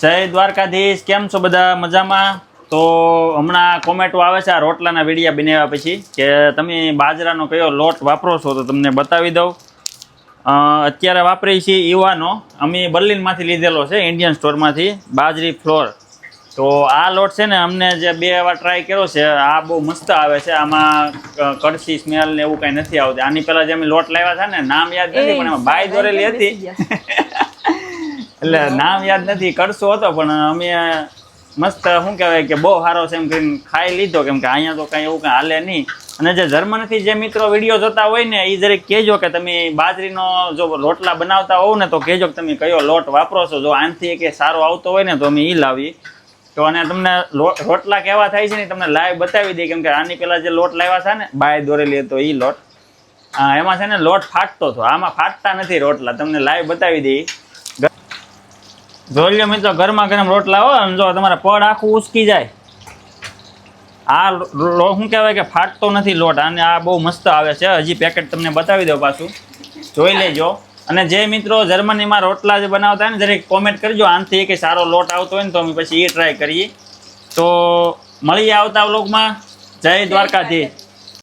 જય દ્વારકાધીશ, કેમ છો બધા? મજામાં? તો હમણાં કોમેન્ટો આવે છે આ રોટલાના વિડીયા બનાવ્યા પછી કે તમે બાજરાનો કયો લોટ વાપરો છો, તો તમને બતાવી દઉં. અત્યારે વાપરીએ છીએ ઈવાનો. અમે બર્લિનમાંથી લીધેલો છે, ઇન્ડિયન સ્ટોરમાંથી બાજરી ફ્લોર. તો આ લોટ છે ને અમને જે 2 વાર ટ્રાય કર્યો છે, આ બહુ મસ્ત આવે છે. આમાં કડસી સ્મેલ ને એવું કાંઈ નથી આવતી. આની પહેલાં જે અમે લોટ લાવ્યા હતા ને, નામ યાદ નથી પણ એમાં બાય દોરેલી હતી. એટલે નામ યાદ નથી, કડસો હતો પણ અમે મસ્ત શું કહેવાય કે બહુ સારો છે એમ કરીને ખાઈ લીધો, કેમ કે અહીંયા તો કાંઈ એવું કાંઈ હાલે નહીં. અને જે જર્મનીથી જે મિત્રો વિડીયો જોતા હોય ને, એ જરીક કહેજો કે તમે બાજરીનો જો રોટલા બનાવતા હોવ ને, તો કહેજો કે તમે કયો લોટ વાપરો છો. જો આનાથી કે સારો આવતો હોય ને તો અમે એ લાવી. તો અને તમને રોટલા કેવા થાય છે ને તમને લાઈવ બતાવી દઈએ, કેમ કે આની પહેલાં જે લોટ લાવ્યા હતા ને બાય દોરેલી હતો એ લોટ, એમાં છે ને લોટ ફાટતો હતો. આમાં ફાટતા નથી રોટલા, તમને લાઈવ બતાવી દઈએ. જોઈ લો મિત્રો, ગરમા ગરમ રોટલા હોય અને જો તમારા પડ આખું ઉસકી જાય. આ શું કહેવાય કે ફાટતો નથી લોટ. અને આ બહુ મસ્ત આવે છે. હજી પેકેટ તમને બતાવી દઉં પાછું, જોઈ લેજો. અને જે મિત્રો જર્મનીમાં રોટલા જે બનાવતા હોય ને, જરીક કોમેન્ટ કરજો આનાથી કે સારો લોટ આવતો હોય ને, તો અમે પછી એ ટ્રાય કરીએ. તો મળીએ આવતા વ્લોગમાં. જય દ્વારકાધીશ.